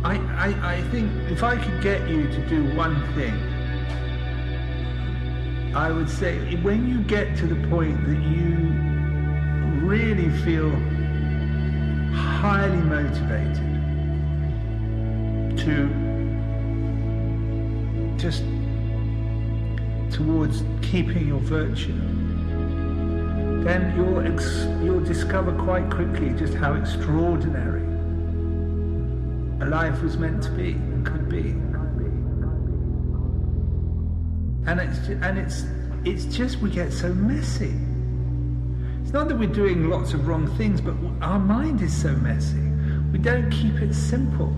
I think if I could get you to do one thing, I would say when you get to the point that you really feel highly motivated to just towards keeping your virtue, then you'll discover quite quickly just how extraordinary a life was meant to be and could be. And it's just we get so messy. It's not that we're doing lots of wrong things, but our mind is so messy. We don't keep it simple.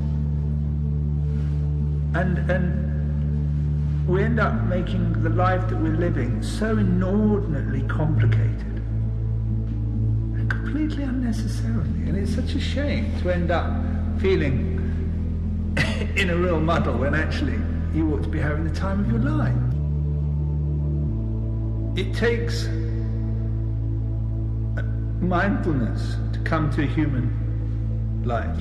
And we end up making the life that we're living so inordinately complicated and completely unnecessarily. And it's such a shame to end up feeling in a real muddle when actually you ought to be having the time of your life. It takes mindfulness to come to a human life.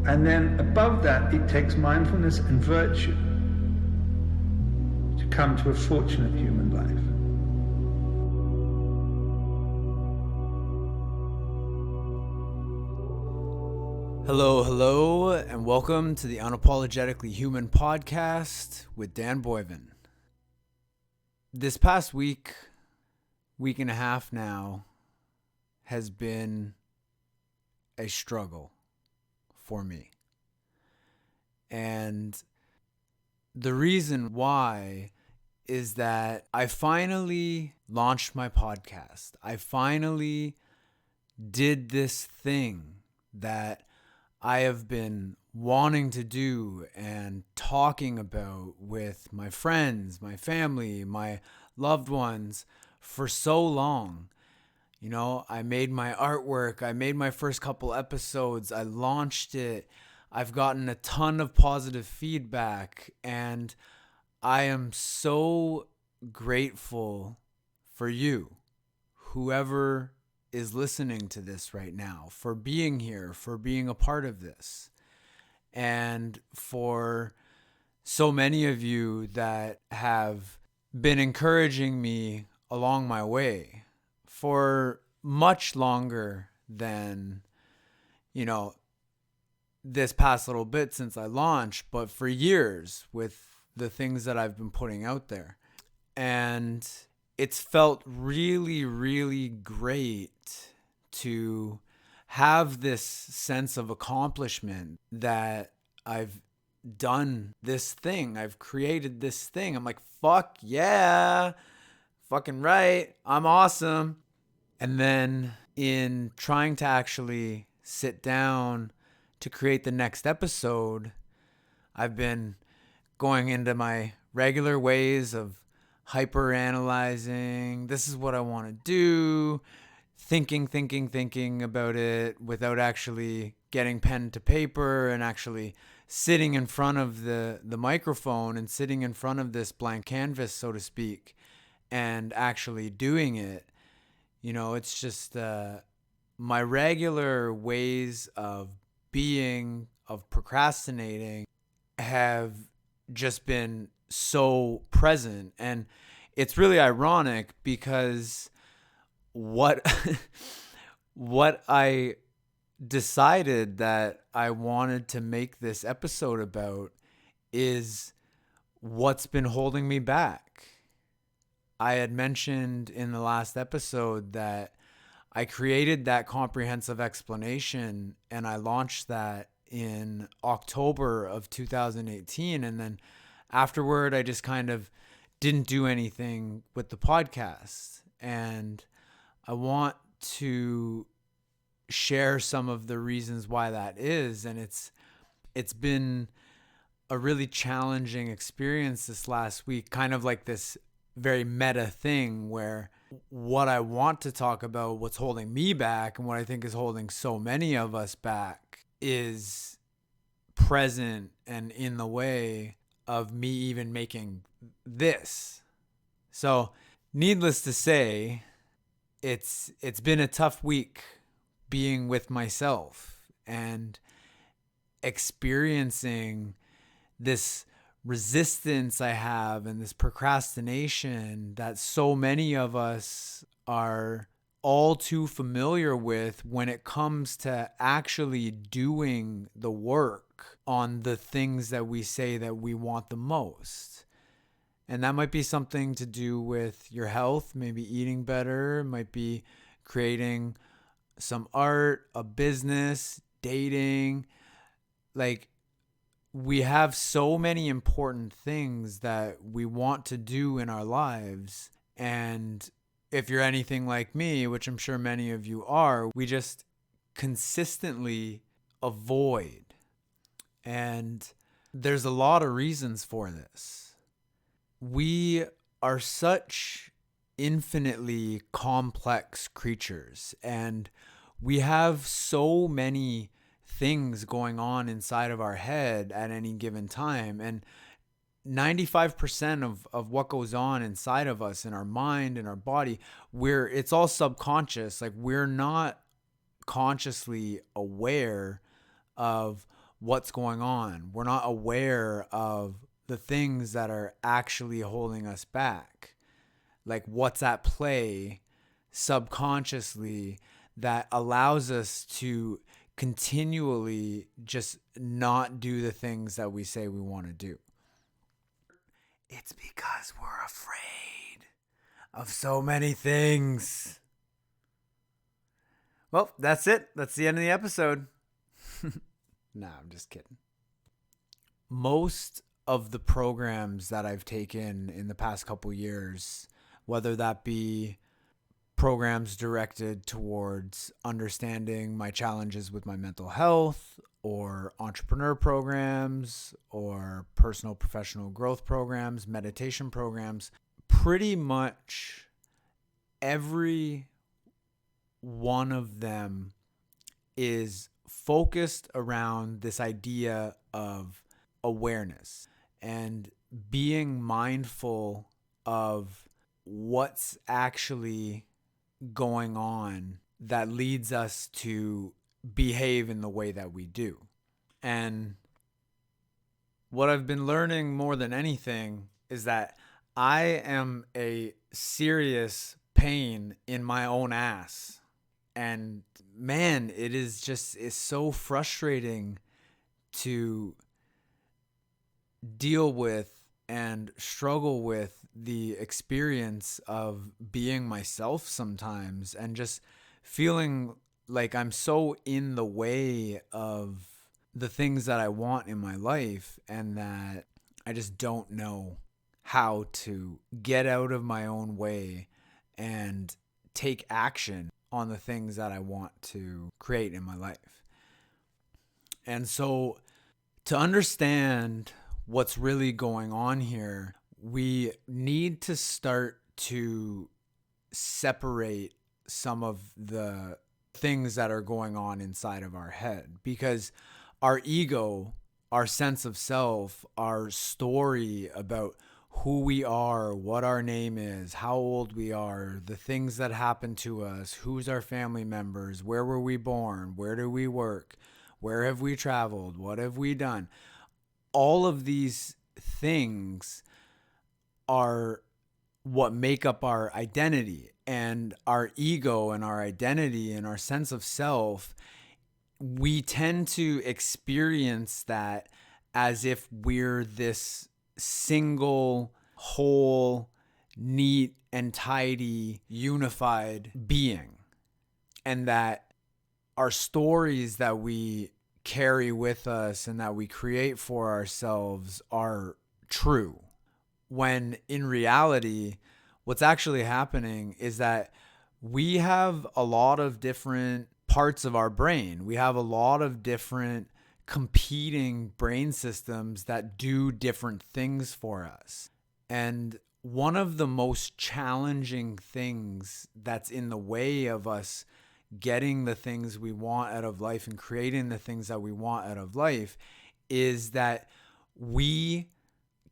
And then above that, it takes mindfulness and virtue to come to a fortunate human life. Hello, and welcome to the Unapologetically Human podcast with Dan Boyven. This past week and a half now, has been a struggle for me. And the reason why is that I finally launched my podcast. I finally did this thing that I have been wanting to do and talking about with my friends, my family, my loved ones for so long. You know, I made my artwork, I made my first couple episodes, I launched it, I've gotten a ton of positive feedback, and I am so grateful for you, whoever is listening to this right now, for being here, for being a part of this, and for so many of you that have been encouraging me along my way for much longer than, this past little bit since I launched, but for years with the things that I've been putting out there. And it's felt really, really great to have this sense of accomplishment that I've done this thing. I've created this thing. I'm like, fuck yeah, fucking right. I'm awesome. And then in trying to actually sit down to create the next episode, I've been going into my regular ways of hyper analyzing. This is what I want to do. Thinking about it without actually getting pen to paper and actually sitting in front of the microphone and sitting in front of this blank canvas, so to speak, and actually doing it. It's just my regular ways of being, of procrastinating, have just been so present. And it's really ironic because what I decided that I wanted to make this episode about is what's been holding me back. I had mentioned in the last episode that I created that comprehensive explanation and I launched that in October of 2018. And then afterward, I just kind of didn't do anything with the podcast. And I want to share some of the reasons why that is. And it's been a really challenging experience this last week, kind of like this very meta thing where what I want to talk about, what's holding me back and what I think is holding so many of us back is present and in the way of me even making this. So needless to say, it's been a tough week being with myself and experiencing this resistance I have and this procrastination that so many of us are all too familiar with when it comes to actually doing the work on the things that we say that we want the most. And that might be something to do with your health, maybe eating better, might be creating some art, a business, dating. Like, we have so many important things that we want to do in our lives. And if you're anything like me, which I'm sure many of you are, we just consistently avoid. And there's a lot of reasons for this. We are such infinitely complex creatures, and we have so many things going on inside of our head at any given time. And 95% of what goes on inside of us, in our mind, in our body, it's all subconscious. Like, we're not consciously aware of what's going on. We're not aware of the things that are actually holding us back. Like, what's at play subconsciously that allows us to continually just not do the things that we say we want to do. It's because we're afraid of so many things. Well, that's it. That's the end of the episode. Nah, I'm just kidding. Most of the programs that I've taken in the past couple years, whether that be programs directed towards understanding my challenges with my mental health, or entrepreneur programs, or personal professional growth programs, meditation programs, pretty much every one of them is focused around this idea of awareness and being mindful of what's actually going on that leads us to behave in the way that we do. And what I've been learning more than anything is that I am a serious pain in my own ass. And man, it's so frustrating to deal with and struggle with the experience of being myself sometimes, and just feeling like I'm so in the way of the things that I want in my life, and that I just don't know how to get out of my own way and take action on the things that I want to create in my life. And so, to understand what's really going on here, we need to start to separate some of the things that are going on inside of our head, because our ego, our sense of self, our story about who we are, what our name is, how old we are, the things that happened to us, who's our family members, where were we born, where do we work, where have we traveled, what have we done, all of these things are what make up our identity. And our ego and our identity and our sense of self, we tend to experience that as if we're this single, whole, neat and tidy, unified being. And that our stories that we carry with us and that we create for ourselves are true. When in reality, what's actually happening is that we have a lot of different parts of our brain. We have a lot of different competing brain systems that do different things for us. And one of the most challenging things that's in the way of us getting the things we want out of life and creating the things that we want out of life is that we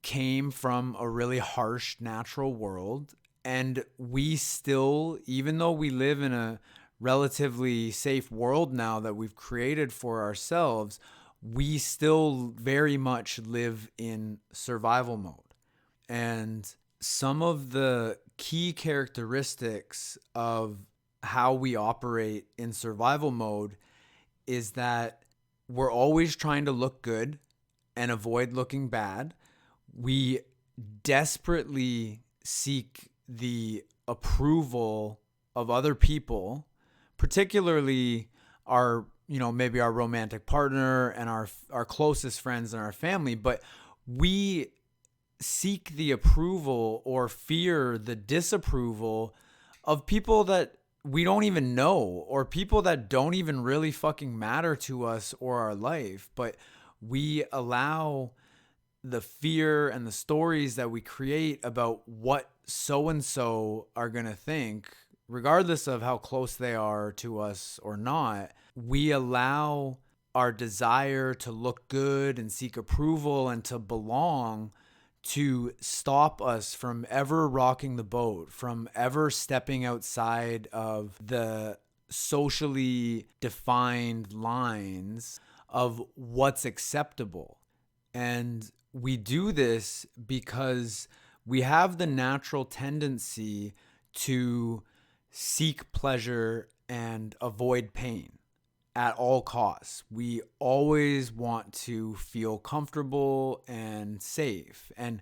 came from a really harsh natural world, and we still, even though we live in a relatively safe world now that we've created for ourselves, we still very much live in survival mode. And some of the key characteristics of how we operate in survival mode is that we're always trying to look good and avoid looking bad. We desperately seek the approval of other people, particularly our, maybe our romantic partner and our closest friends and our family, but we seek the approval or fear the disapproval of people that we don't even know, or people that don't even really fucking matter to us or our life. But we allow the fear and the stories that we create about what so-and-so are going to think, regardless of how close they are to us or not. We allow our desire to look good and seek approval and to belong to stop us from ever rocking the boat, from ever stepping outside of the socially defined lines of what's acceptable. And we do this because we have the natural tendency to seek pleasure and avoid pain at all costs. We always want to feel comfortable and safe. And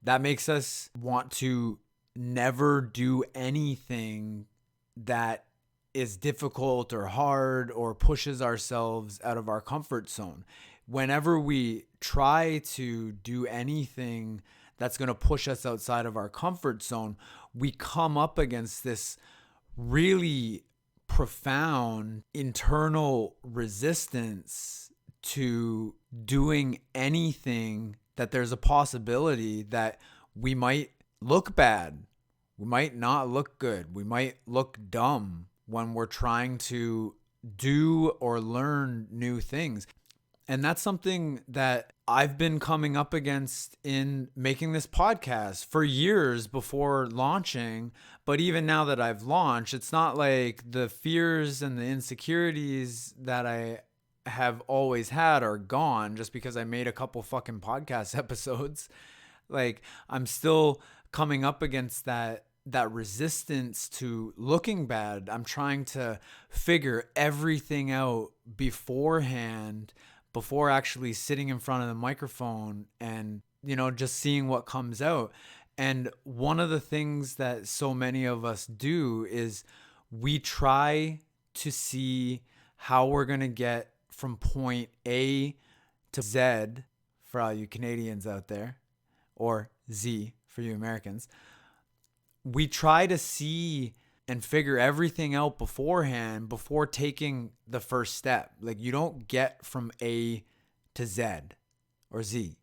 that makes us want to never do anything that is difficult or hard or pushes ourselves out of our comfort zone. Whenever we try to do anything that's going to push us outside of our comfort zone, we come up against this really profound internal resistance to doing anything that there's a possibility that we might look bad. We might not look good. We might look dumb when we're trying to do or learn new things. And that's something that I've been coming up against in making this podcast for years before launching. But even now that I've launched, it's not like the fears and the insecurities that I have always had are gone just because I made a couple fucking podcast episodes. Like, I'm still coming up against that resistance to looking bad. I'm trying to figure everything out beforehand, before actually sitting in front of the microphone and, just seeing what comes out. And one of the things that so many of us do is we try to see how we're going to get from point A to Z for all you Canadians out there, or Z for you Americans. We try to see and figure everything out beforehand before taking the first step. Like, you don't get from A to Z or Z.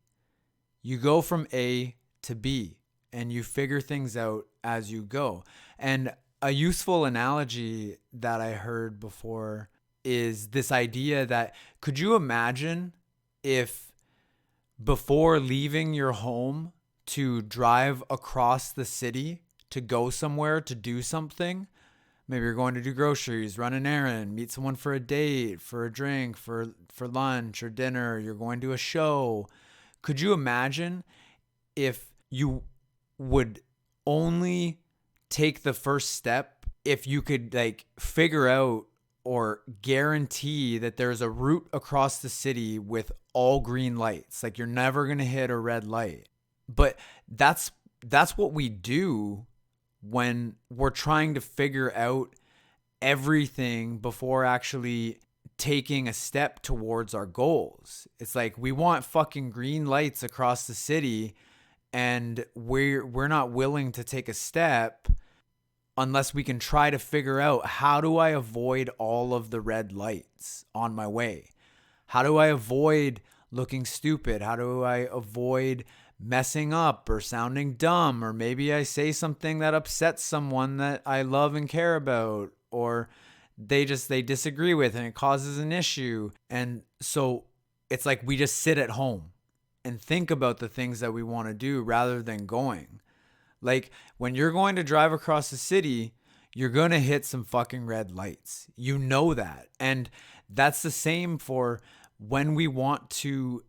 You go from A to B and you figure things out as you go. And a useful analogy that I heard before is this idea that, could you imagine if before leaving your home to drive across the city to go somewhere to do something, maybe you're going to do groceries, run an errand, meet someone for a date, for a drink, for lunch or dinner, you're going to a show. Could you imagine if you would only take the first step if you could figure out or guarantee that there's a route across the city with all green lights? Like, you're never going to hit a red light. But that's what we do when we're trying to figure out everything before actually taking a step towards our goals. It's like, we want fucking green lights across the city, and we're not willing to take a step unless we can try to figure out, how do I avoid all of the red lights on my way? How do I avoid looking stupid? How do I avoid messing up or sounding dumb? Or maybe I say something that upsets someone that I love and care about, or they disagree with and it causes an issue. And so it's like we just sit at home and think about the things that we want to do rather than going. Like, when you're going to drive across the city, you're going to hit some fucking red lights. You know that. And that's the same for when we want to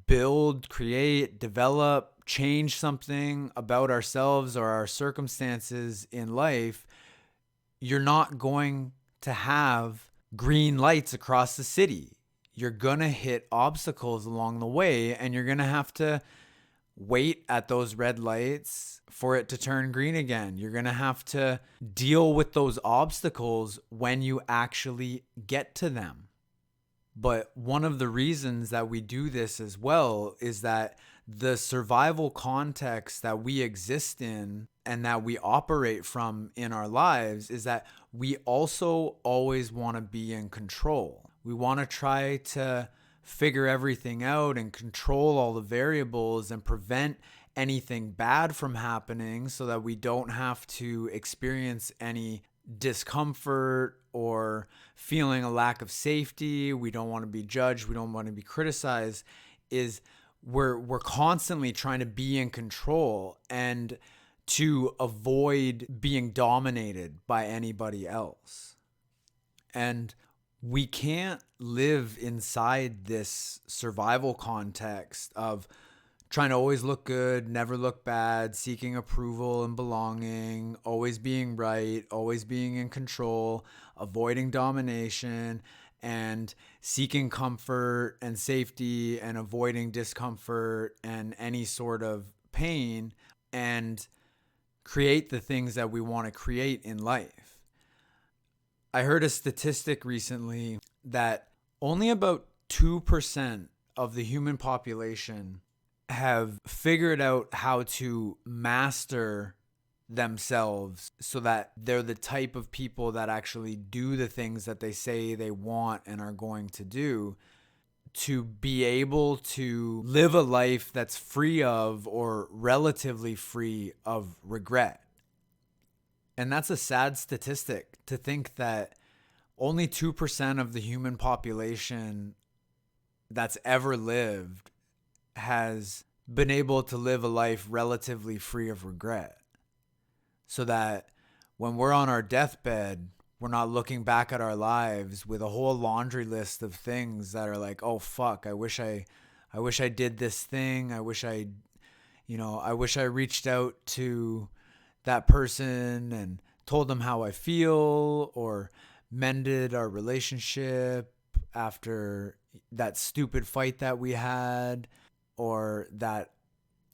build, create, develop, change something about ourselves or our circumstances in life, you're not going to have green lights across the city. You're going to hit obstacles along the way, and you're going to have to wait at those red lights for it to turn green again. You're going to have to deal with those obstacles when you actually get to them. But one of the reasons that we do this as well is that the survival context that we exist in and that we operate from in our lives is that we also always want to be in control. We want to try to figure everything out and control all the variables and prevent anything bad from happening so that we don't have to experience any discomfort or feeling a lack of safety. We don't want to be judged. We don't want to be criticized. We're constantly trying to be in control and to avoid being dominated by anybody else. And we can't live inside this survival context of trying to always look good, never look bad, seeking approval and belonging, always being right, always being in control, avoiding domination, and seeking comfort and safety and avoiding discomfort and any sort of pain, and create the things that we want to create in life. I heard a statistic recently that only about 2% of the human population have figured out how to master themselves so that they're the type of people that actually do the things that they say they want and are going to do, to be able to live a life that's free of or relatively free of regret. And that's a sad statistic, to think that only 2% of the human population that's ever lived has been able to live a life relatively free of regret. So that when we're on our deathbed, we're not looking back at our lives with a whole laundry list of things that are like, oh fuck, I wish I did this thing. I wish I reached out to that person and told them how I feel, or mended our relationship after that stupid fight that we had, or that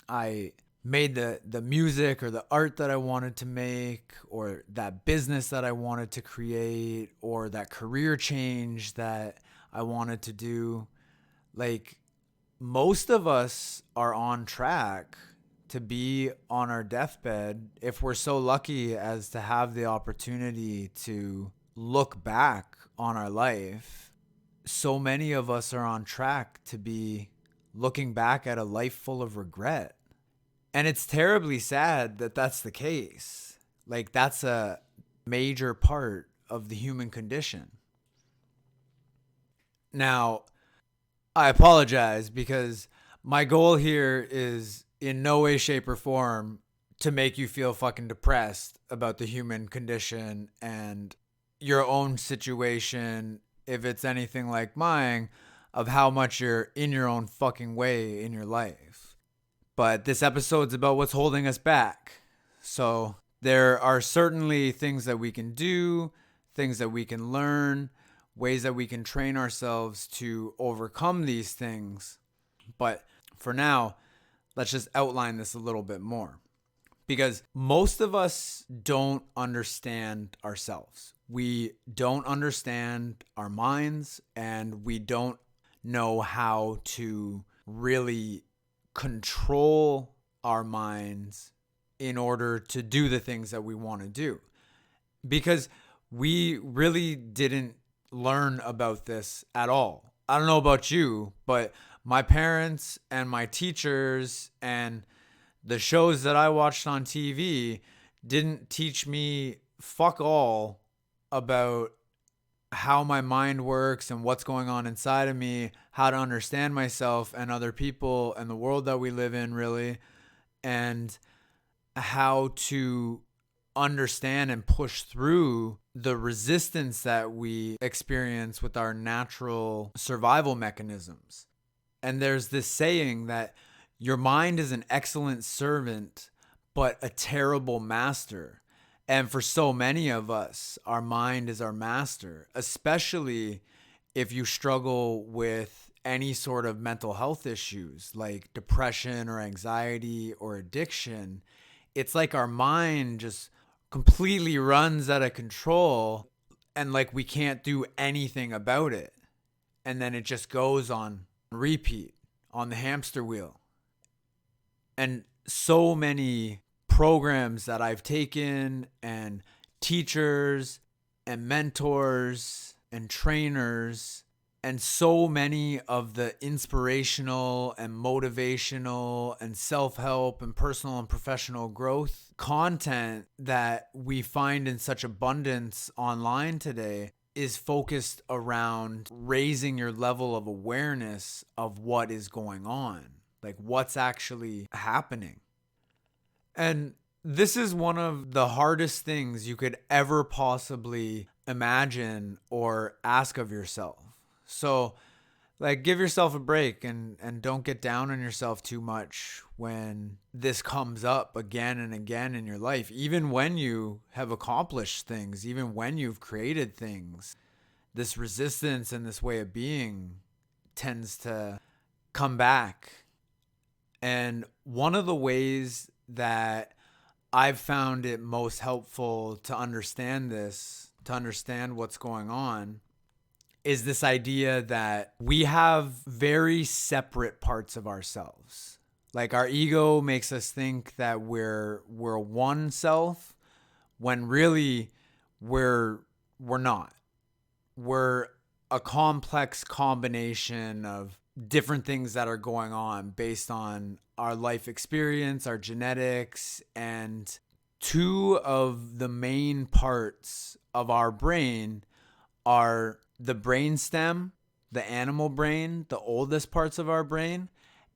I made the music or the art that I wanted to make, or that business that I wanted to create, or that career change that I wanted to do. Like, most of us are on track to be on our deathbed, if we're so lucky as to have the opportunity to look back on our life. So many of us are on track to be looking back at a life full of regret. And it's terribly sad that that's the case. Like, that's a major part of the human condition. Now, I apologize, because my goal here is in no way, shape, or form to make you feel fucking depressed about the human condition and your own situation, if it's anything like mine, of how much you're in your own fucking way in your life. But this episode's about what's holding us back. So there are certainly things that we can do, things that we can learn, ways that we can train ourselves to overcome these things. But for now, let's just outline this a little bit more. Because most of us don't understand ourselves. We don't understand our minds, and we don't know how to really control our minds in order to do the things that we want to do. Because we really didn't learn about this at all. I don't know about you, but my parents and my teachers and the shows that I watched on TV didn't teach me fuck all about how my mind works and what's going on inside of me, how to understand myself and other people and the world that we live in, really, and how to understand and push through the resistance that we experience with our natural survival mechanisms. And there's this saying that your mind is an excellent servant, but a terrible master. And for so many of us, our mind is our master, especially if you struggle with any sort of mental health issues like depression or anxiety or addiction. It's like our mind just completely runs out of control and like we can't do anything about it. And then it just goes on repeat on the hamster wheel. And so many programs that I've taken and teachers and mentors and trainers and so many of the inspirational and motivational and self-help and personal and professional growth content that we find in such abundance online today is focused around raising your level of awareness of what is going on, like what's actually happening. And this is one of the hardest things you could ever possibly imagine or ask of yourself. So, like, give yourself a break and don't get down on yourself too much when this comes up again and again in your life. Even when you have accomplished things, even when you've created things, this resistance and this way of being tends to come back. And one of the ways that I've found it most helpful to understand this, to understand what's going on, is this idea that we have very separate parts of ourselves. Like our ego makes us think that we're one self when really we're not. We're a complex combination of different things that are going on based on our life experience, our genetics, and two of the main parts of our brain are the brainstem, the animal brain, the oldest parts of our brain,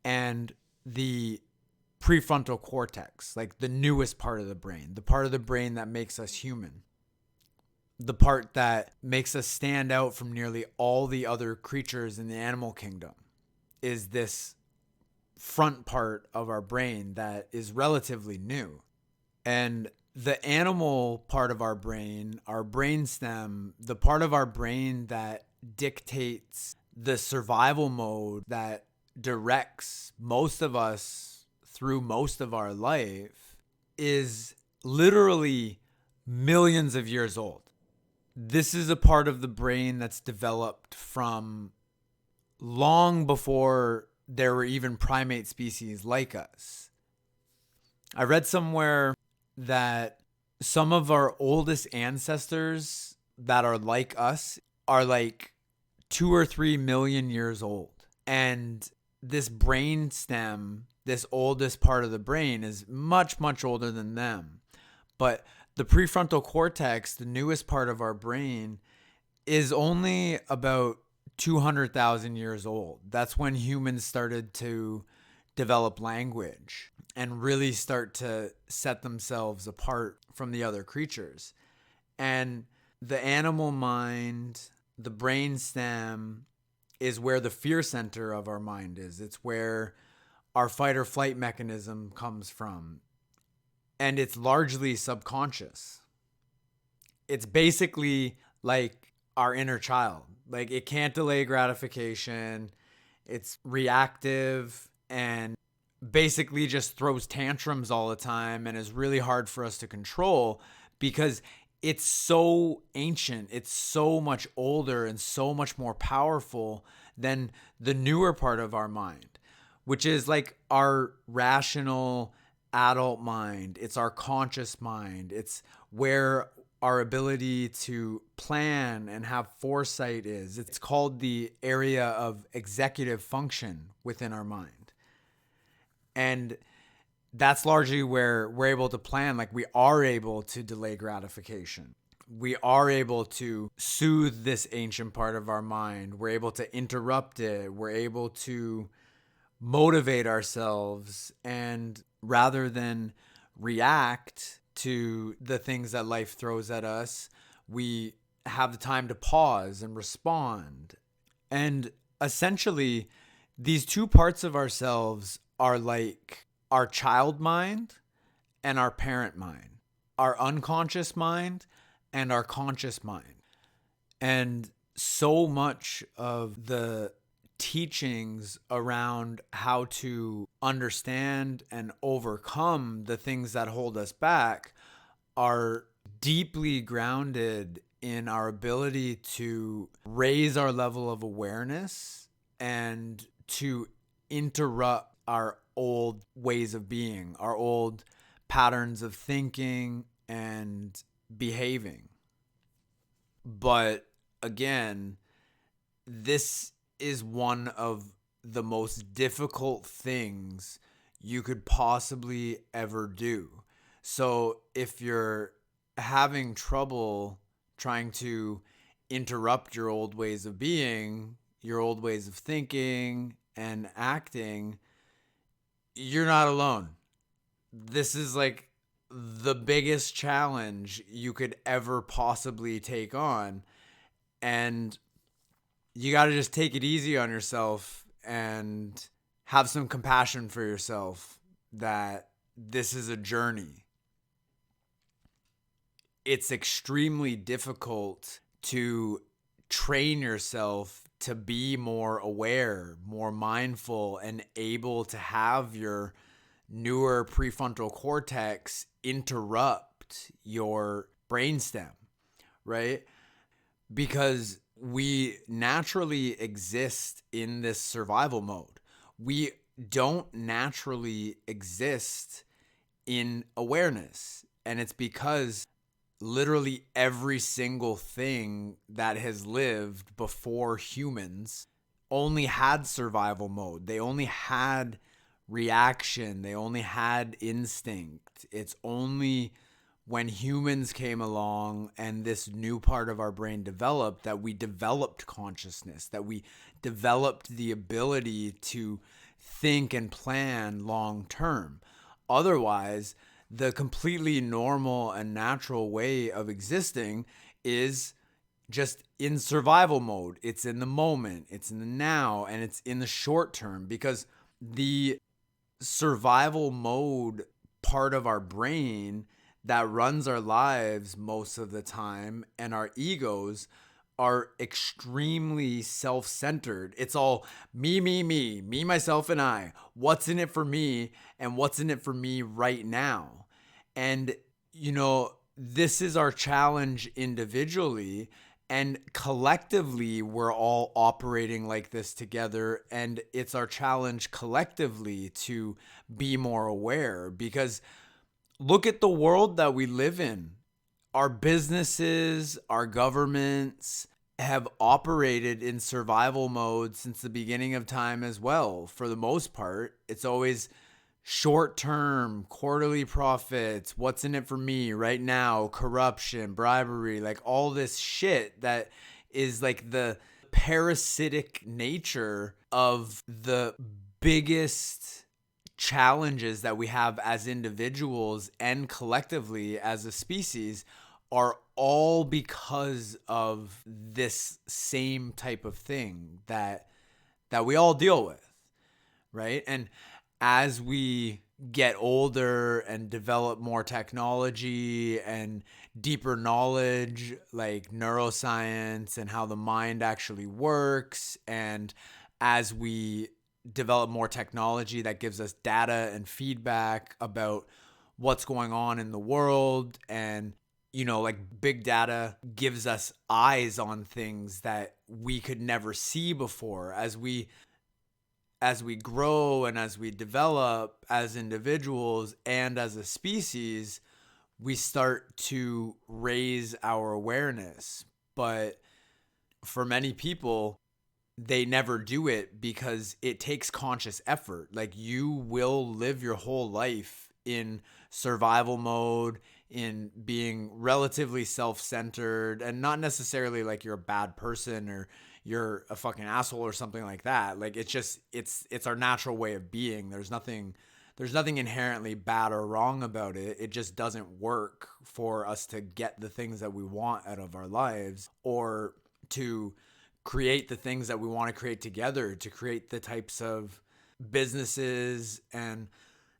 and the prefrontal cortex, like the newest part of the brain, the part of the brain that makes us human, the part that makes us stand out from nearly all the other creatures in the animal kingdom, is this front part of our brain that is relatively new. And the animal part of our brain, our brainstem, the part of our brain that dictates the survival mode that directs most of us through most of our life, is literally millions of years old. This is a part of the brain that's developed from long before there were even primate species like us. I read somewhere that some of our oldest ancestors that are like us are like 2 or 3 million years old. And this brain stem, this oldest part of the brain, is much, much older than them. But the prefrontal cortex, the newest part of our brain, is only about 200,000 years old. That's when humans started to develop language and really start to set themselves apart from the other creatures. And the animal mind, the brainstem, is where the fear center of our mind is. It's where our fight or flight mechanism comes from. And it's largely subconscious. It's basically like our inner child. Like it can't delay gratification. It's reactive and basically just throws tantrums all the time and is really hard for us to control because it's so ancient. It's so much older and so much more powerful than the newer part of our mind, which is like our rational adult mind. It's our conscious mind. It's where our ability to plan and have foresight is. It's called the area of executive function within our mind. And that's largely where we're able to plan. Like we are able to delay gratification. We are able to soothe this ancient part of our mind. We're able to interrupt it. We're able to motivate ourselves. And rather than react to the things that life throws at us. We have the time to pause and respond. And essentially, these two parts of ourselves are like our child mind and our parent mind, our unconscious mind and our conscious mind. And so much of the teachings around how to understand and overcome the things that hold us back are deeply grounded in our ability to raise our level of awareness and to interrupt our old ways of being, our old patterns of thinking and behaving. But again, this is one of the most difficult things you could possibly ever do. So if you're having trouble trying to interrupt your old ways of being, your old ways of thinking and acting, you're not alone. This is like the biggest challenge you could ever possibly take on. And you got to just take it easy on yourself and have some compassion for yourself that this is a journey. It's extremely difficult to train yourself to be more aware, more mindful, and able to have your newer prefrontal cortex interrupt your brainstem, right? Because we naturally exist in this survival mode. We don't naturally exist in awareness. And it's because literally every single thing that has lived before humans only had survival mode. They only had reaction. They only had instinct. It's only when humans came along and this new part of our brain developed that we developed consciousness, that we developed the ability to think and plan long term. Otherwise, the completely normal and natural way of existing is just in survival mode. It's in the moment, it's in the now, and it's in the short term, because the survival mode part of our brain that runs our lives most of the time and our egos are extremely self-centered. It's all me, myself, and I. What's in it for me and what's in it for me right now? And, this is our challenge individually, and collectively we're all operating like this together. And it's our challenge collectively to be more aware, because look at the world that we live in. Our businesses, our governments have operated in survival mode since the beginning of time as well. For the most part, it's always short-term, quarterly profits, what's in it for me right now, corruption, bribery, like all this shit that is like the parasitic nature of the biggest challenges that we have as individuals and collectively as a species are all because of this same type of thing that we all deal with, right? And as we get older and develop more technology and deeper knowledge like neuroscience and how the mind actually works, and as we develop more technology that gives us data and feedback about what's going on in the world, and like big data gives us eyes on things that we could never see before. As we grow and as we develop as individuals and as a species, we start to raise our awareness. But for many people, they never do it because it takes conscious effort. Like, you will live your whole life in survival mode, in being relatively self-centered, and not necessarily like you're a bad person or you're a fucking asshole or something like that. Like, it's just, it's our natural way of being. There's nothing there's nothing inherently bad or wrong about it. It just doesn't work for us to get the things that we want out of our lives, or to create the things that we want to create together, to create the types of businesses and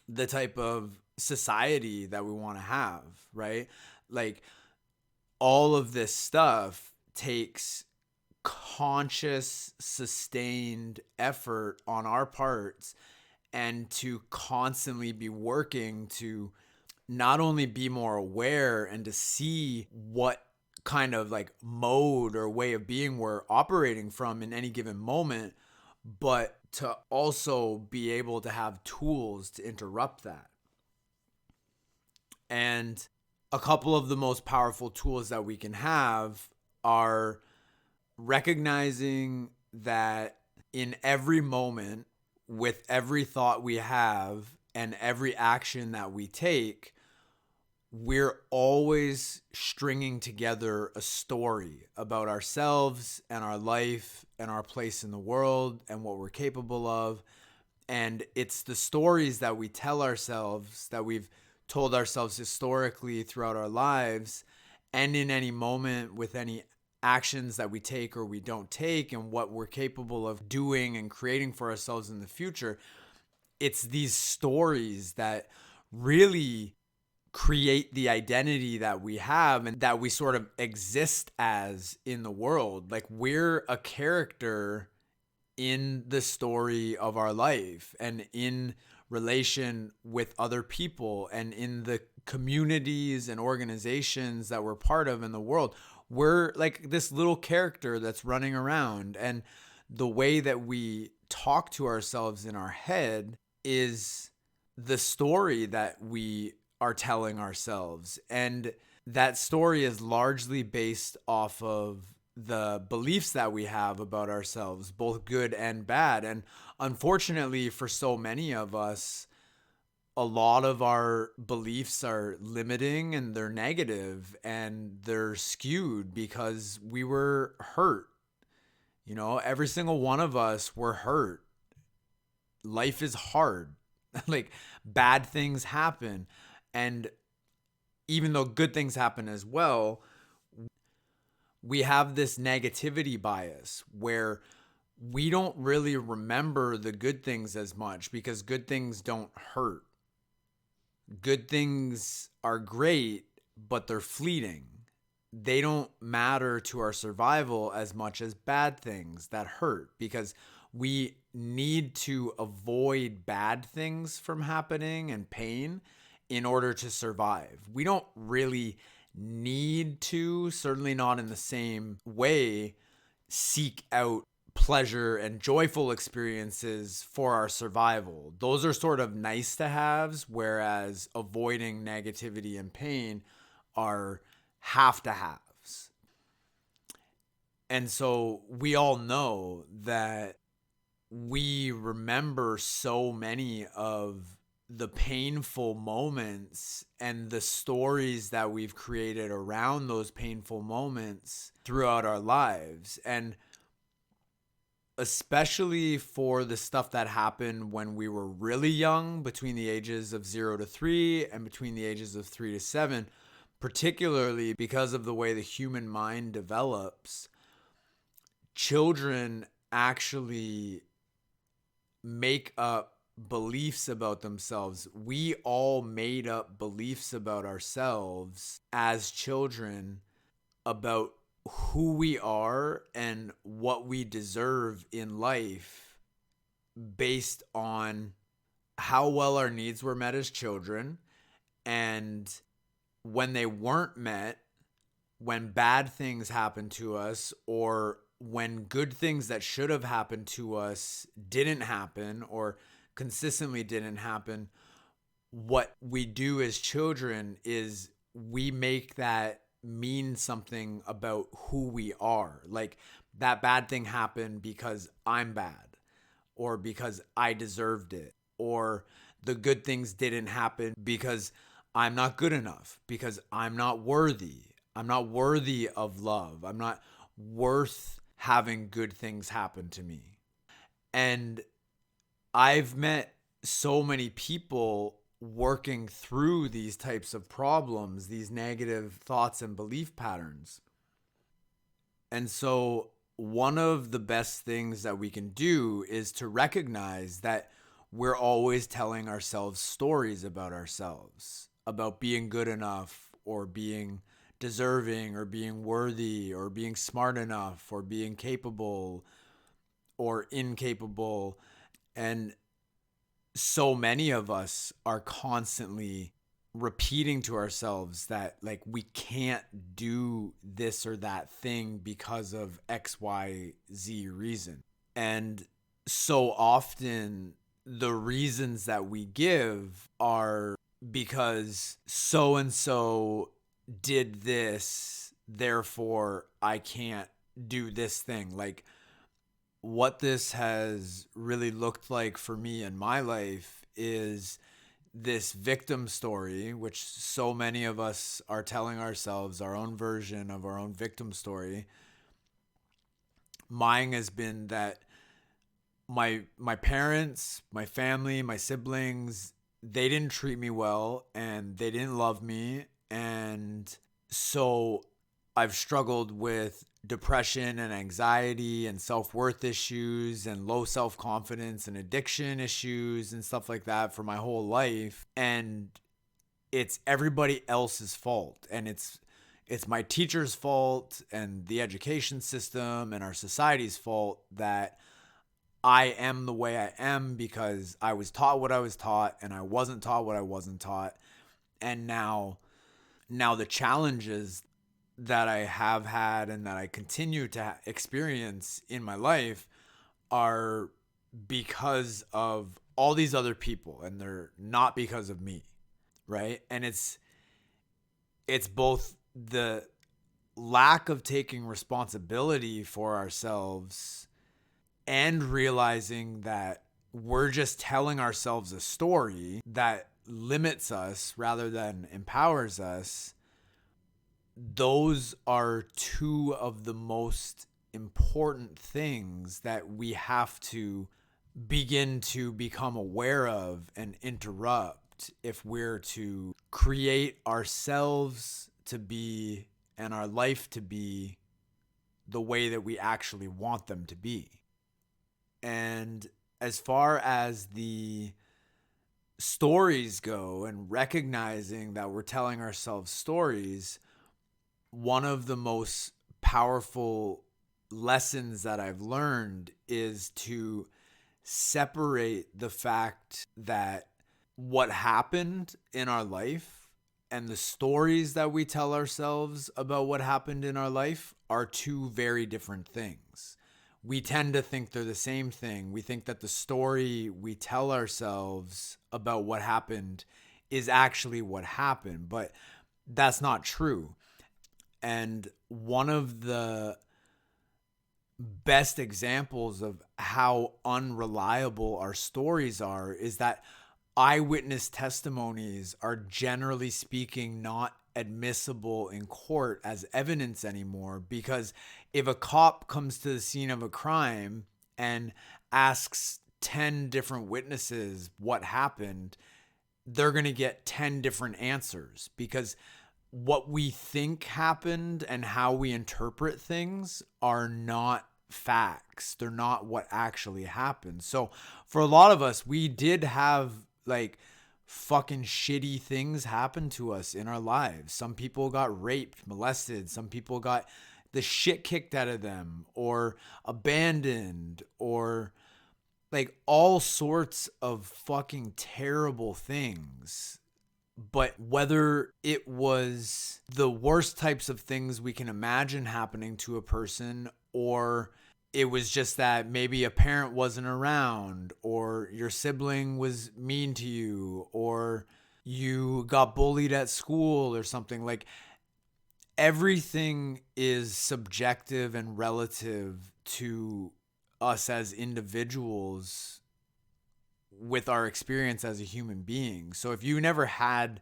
the type of society that we want to have, right? Like, all of this stuff takes conscious, sustained effort on our parts, and to constantly be working to not only be more aware and to see what kind of like mode or way of being we're operating from in any given moment, but to also be able to have tools to interrupt that. And a couple of the most powerful tools that we can have are recognizing that in every moment, with every thought we have and every action that we take, we're always stringing together a story about ourselves and our life and our place in the world and what we're capable of. And it's the stories that we tell ourselves, that we've told ourselves historically throughout our lives, and in any moment with any actions that we take or we don't take, and what we're capable of doing and creating for ourselves in the future. It's these stories that really create the identity that we have and that we sort of exist as in the world. Like, we're a character in the story of our life and in relation with other people and in the communities and organizations that we're part of in the world. We're like this little character that's running around, and the way that we talk to ourselves in our head is the story that we are telling ourselves. And that story is largely based off of the beliefs that we have about ourselves, both good and bad. And unfortunately, for so many of us, a lot of our beliefs are limiting and they're negative and they're skewed because we were hurt. You know, every single one of us were hurt. Life is hard. Like, bad things happen. And even though good things happen as well, we have this negativity bias where we don't really remember the good things as much because good things don't hurt. Good things are great, but they're fleeting. They don't matter to our survival as much as bad things that hurt, because we need to avoid bad things from happening and pain in order to survive. We don't really need to, certainly not in the same way, seek out pleasure and joyful experiences for our survival. Those are sort of nice to haves, whereas avoiding negativity and pain are have to haves. And so we all know that we remember so many of the painful moments and the stories that we've created around those painful moments throughout our lives. And especially for the stuff that happened when we were really young, between the ages of 0 to 3 and between the ages of 3 to 7, particularly because of the way the human mind develops, children actually make up beliefs about themselves. We all made up beliefs about ourselves as children about who we are and what we deserve in life based on how well our needs were met as children, and when they weren't met, when bad things happened to us, or when good things that should have happened to us didn't happen or consistently didn't happen. What we do as children is we make that mean something about who we are. Like, that bad thing happened because I'm bad, or because I deserved it, or the good things didn't happen because I'm not good enough, because I'm not worthy. I'm not worthy of love. I'm not worth having good things happen to me. And I've met so many people working through these types of problems, these negative thoughts and belief patterns. And so one of the best things that we can do is to recognize that we're always telling ourselves stories about ourselves, about being good enough or being deserving or being worthy or being smart enough or being capable or incapable. And so many of us are constantly repeating to ourselves that like we can't do this or that thing because of XYZ reason. And so often the reasons that we give are because so and so did this, therefore I can't do this thing. Like, what this has really looked like for me in my life is this victim story, which so many of us are telling ourselves, our own version of our own victim story. Mine has been that my parents, my family, my siblings, they didn't treat me well and they didn't love me. And so I've struggled with depression and anxiety and self-worth issues and low self-confidence and addiction issues and stuff like that for my whole life. And it's everybody else's fault. And it's my teacher's fault and the education system and our society's fault that I am the way I am because I was taught what I was taught and I wasn't taught what I wasn't taught. And now the challenges that I have had and that I continue to experience in my life are because of all these other people, and they're not because of me, right? And it's both the lack of taking responsibility for ourselves and realizing that we're just telling ourselves a story that limits us rather than empowers us. Those are two of the most important things that we have to begin to become aware of and interrupt if we're to create ourselves to be and our life to be the way that we actually want them to be. And as far as the stories go and recognizing that we're telling ourselves stories, one of the most powerful lessons that I've learned is to separate the fact that what happened in our life and the stories that we tell ourselves about what happened in our life are two very different things. We tend to think they're the same thing. We think that the story we tell ourselves about what happened is actually what happened, but that's not true. And one of the best examples of how unreliable our stories are is that eyewitness testimonies are generally speaking not admissible in court as evidence anymore, because if a cop comes to the scene of a crime and asks 10 different witnesses what happened, they're going to get 10 different answers, because what we think happened and how we interpret things are not facts. They're not what actually happened. So for a lot of us, we did have like fucking shitty things happen to us in our lives. Some people got raped, molested. Some people got the shit kicked out of them or abandoned or like all sorts of fucking terrible things. But whether it was the worst types of things we can imagine happening to a person, or it was just that maybe a parent wasn't around, or your sibling was mean to you, or you got bullied at school or something, like everything is subjective and relative to us as individuals with our experience as a human being. So if you never had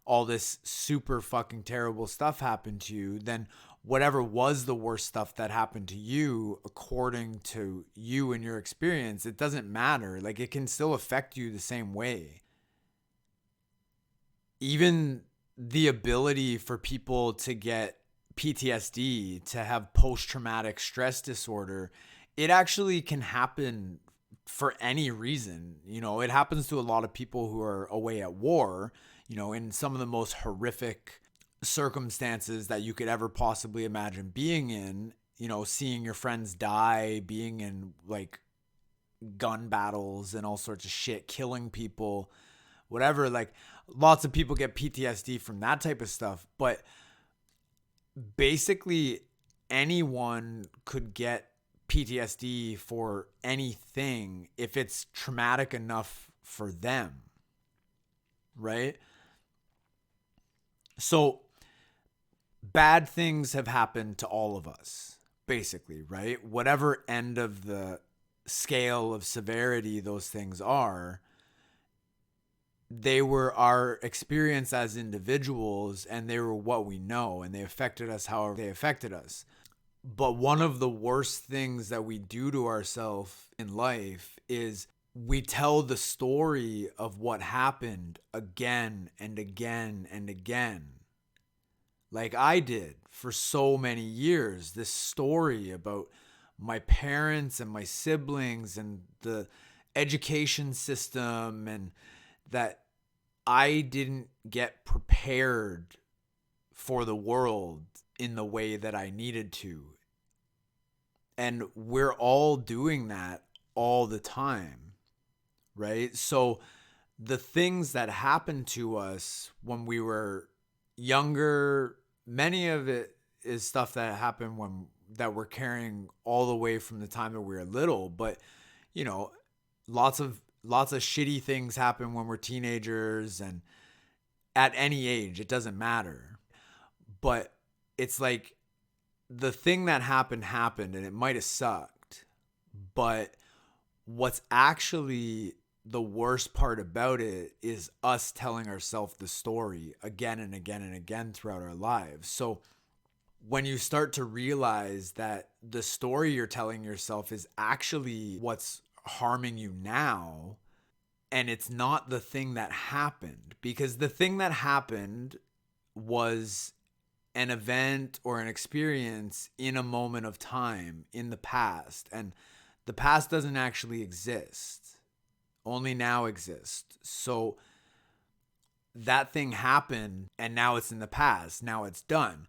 all this super fucking terrible stuff happen to you, then whatever was the worst stuff that happened to you, according to you and your experience, it doesn't matter. Like, it can still affect you the same way. Even the ability for people to get PTSD, to have post-traumatic stress disorder, it actually can happen for any reason. You know, it happens to a lot of people who are away at war, you know, in some of the most horrific circumstances that you could ever possibly imagine being in, you know, seeing your friends die, being in like gun battles and all sorts of shit, killing people, whatever. Like, lots of people get PTSD from that type of stuff, but basically anyone could get PTSD for anything if it's traumatic enough for them, right? So bad things have happened to all of us, basically, right? Whatever end of the scale of severity those things are, they were our experience as individuals, and they were what we know, and they affected us however they affected us. But one of the worst things that we do to ourselves in life is we tell the story of what happened again and again and again. Like I did for so many years, this story about my parents and my siblings and the education system, and that I didn't get prepared for the world in the way that I needed to. And we're all doing that all the time, right? So the things that happened to us when we were younger, many of it is stuff that happened that we're carrying all the way from the time that we were little. But, you know, lots of shitty things happen when we're teenagers, and at any age, it doesn't matter. But it's like the thing that happened, and it might have sucked. But what's actually the worst part about it is us telling ourselves the story again and again and again throughout our lives. So when you start to realize that the story you're telling yourself is actually what's harming you now, and it's not the thing that happened, because the thing that happened was an event or an experience in a moment of time in the past, and the past doesn't actually exist, only now exists. So that thing happened, and now it's in the past, now it's done.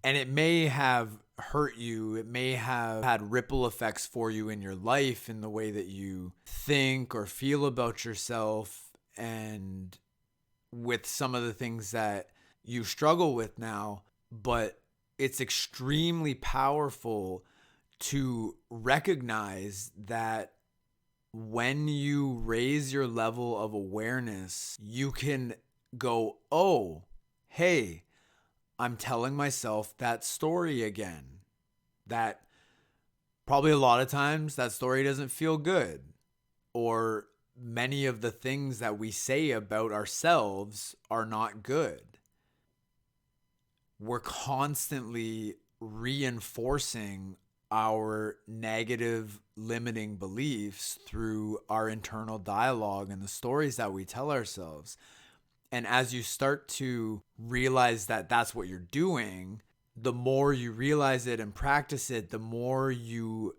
And it may have hurt you. It may have had ripple effects for you in your life, in the way that you think or feel about yourself, and with some of the things that you struggle with now. But it's extremely powerful to recognize that when you raise your level of awareness, you can go, oh, hey, I'm telling myself that story again. That probably a lot of times that story doesn't feel good. Or many of the things that we say about ourselves are not good. We're constantly reinforcing our negative limiting beliefs through our internal dialogue and the stories that we tell ourselves. And as you start to realize that that's what you're doing, the more you realize it and practice it, the more you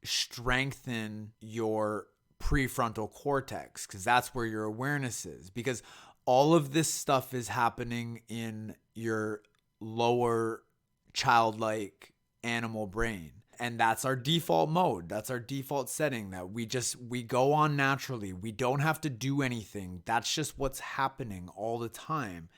strengthen your prefrontal cortex, because that's where your awareness is. Because all of this stuff is happening in your lower childlike animal brain. And that's our default mode. That's our default setting, that we go on naturally. We don't have to do anything. That's just what's happening all the time.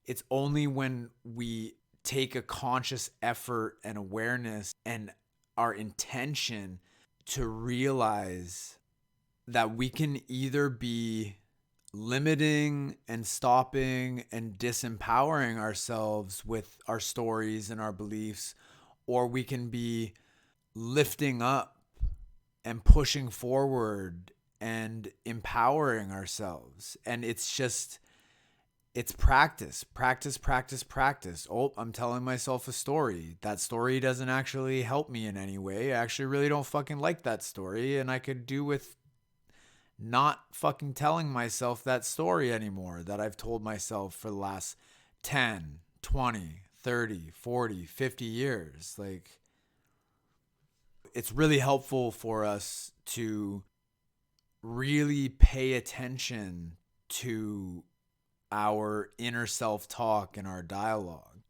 It's only when we take a conscious effort and awareness and our intention to realize that we can either be limiting and stopping and disempowering ourselves with our stories and our beliefs, or we can be lifting up and pushing forward and empowering ourselves. And it's it's practice, practice, practice, practice. Oh, I'm telling myself a story. That story doesn't actually help me in any way. I actually really don't fucking like that story, and I could do with not fucking telling myself that story anymore that I've told myself for the last 10, 20, 30, 40, 50 years. Like, it's really helpful for us to really pay attention to our inner self-talk and our dialogue.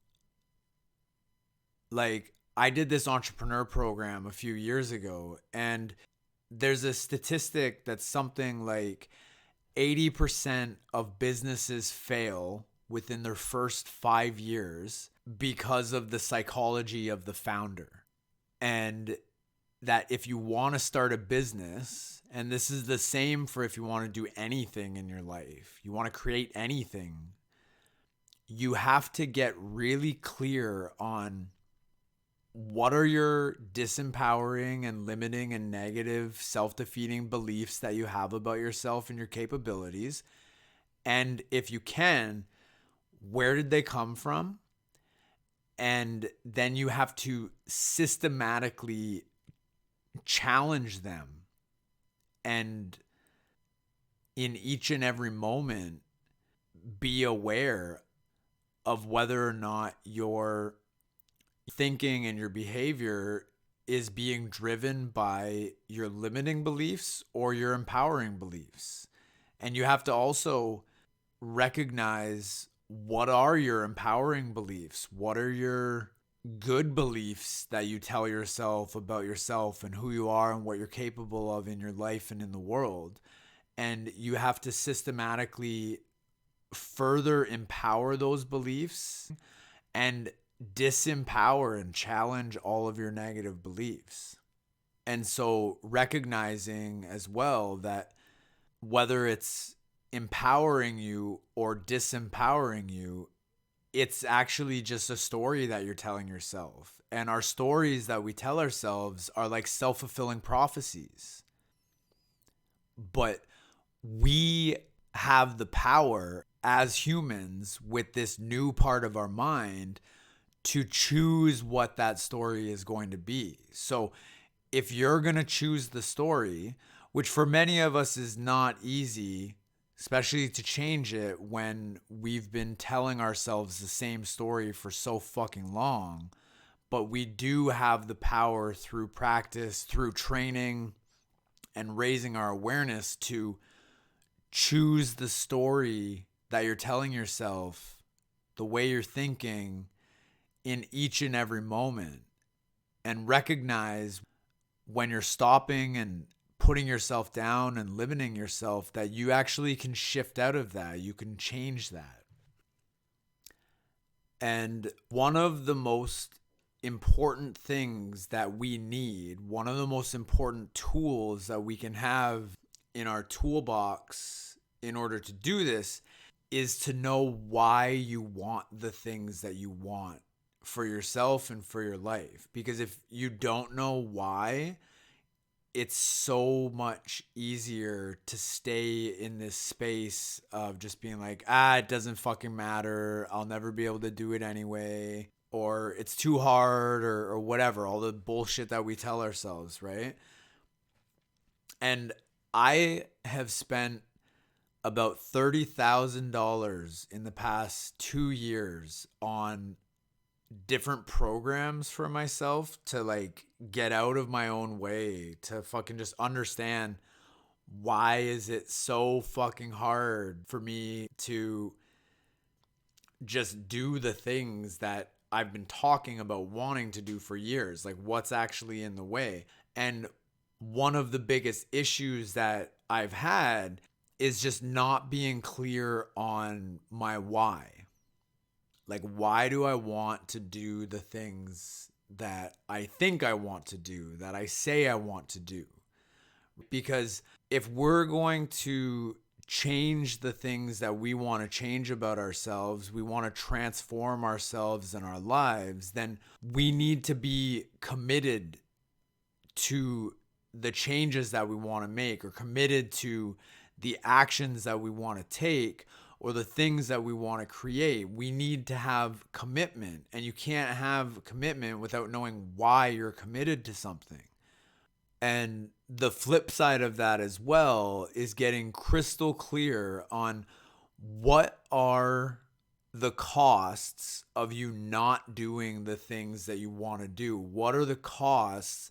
Like, I did this entrepreneur program a few years ago, and there's a statistic that's something like 80% of businesses fail within their first 5 years because of the psychology of the founder. And that if you want to start a business, and this is the same for if you want to do anything in your life, you want to create anything, you have to get really clear on what are your disempowering and limiting and negative self-defeating beliefs that you have about yourself and your capabilities. And if you can, where did they come from? And then you have to systematically challenge them. And in each and every moment, be aware of whether or not your thinking and your behavior is being driven by your limiting beliefs or your empowering beliefs. And you have to also recognize, what are your empowering beliefs? What are your good beliefs that you tell yourself about yourself and who you are and what you're capable of in your life and in the world? And you have to systematically further empower those beliefs and disempower and challenge all of your negative beliefs. And so recognizing as well that whether it's empowering you or disempowering you, it's actually just a story that you're telling yourself. And our stories that we tell ourselves are like self-fulfilling prophecies. But we have the power as humans with this new part of our mind to choose what that story is going to be. So if you're going to choose the story, which for many of us is not easy, especially to change it when we've been telling ourselves the same story for so fucking long, but we do have the power through practice, through training, and raising our awareness to choose the story that you're telling yourself, the way you're thinking in each and every moment, and recognize when you're stopping and putting yourself down and limiting yourself that you actually can shift out of that. You can change that. And one of the most important things that we need, one of the most important tools that we can have in our toolbox in order to do this, is to know why you want the things that you want for yourself and for your life. Because if you don't know why, it's so much easier to stay in this space of just being like, it doesn't fucking matter, I'll never be able to do it anyway, or it's too hard, or whatever, all the bullshit that we tell ourselves, right? And I have spent about $30,000 in the past 2 years on different programs for myself to like get out of my own way, to fucking just understand why is it so fucking hard for me to just do the things that I've been talking about wanting to do for years. Like, what's actually in the way? And one of the biggest issues that I've had is just not being clear on my why. Like, why do I want to do the things that I think I want to do, that I say I want to do? Because if we're going to change the things that we want to change about ourselves, we want to transform ourselves and our lives, then we need to be committed to the changes that we want to make, or committed to the actions that we want to take, or the things that we want to create, we need to have commitment. And you can't have commitment without knowing why you're committed to something. And the flip side of that as well is getting crystal clear on what are the costs of you not doing the things that you want to do. What are the costs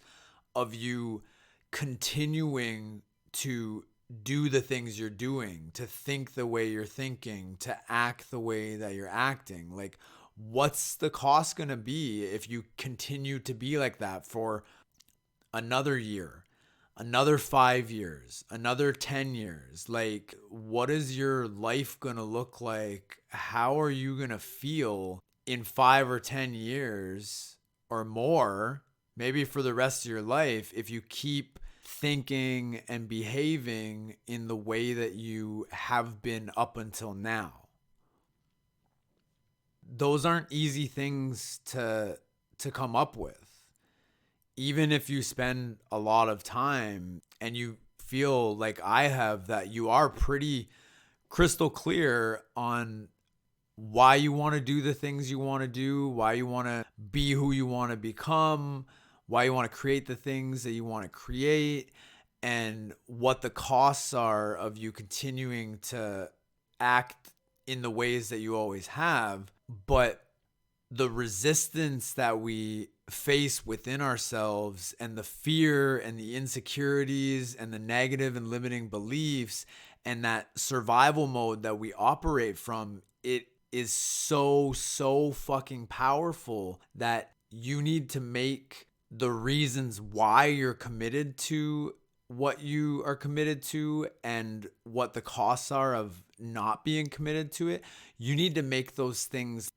of you continuing to do the things you're doing, to think the way you're thinking, to act the way that you're acting? Like, what's the cost going to be if you continue to be like that for another year, another 5 years, another 10 years? Like, what is your life going to look like? How are you going to feel in 5 or 10 years or more, maybe for the rest of your life, if you keep thinking and behaving in the way that you have been up until now? Those aren't easy things to come up with. Even if you spend a lot of time and you feel like I have, that you are pretty crystal clear on why you want to do the things you want to do, why you want to be who you want to become, why you want to create the things that you want to create, and what the costs are of you continuing to act in the ways that you always have. But the resistance that we face within ourselves, and the fear and the insecurities and the negative and limiting beliefs and that survival mode that we operate from, it is so fucking powerful that you need to make the reasons why you're committed to what you are committed to and what the costs are of not being committed to it. You need to make those things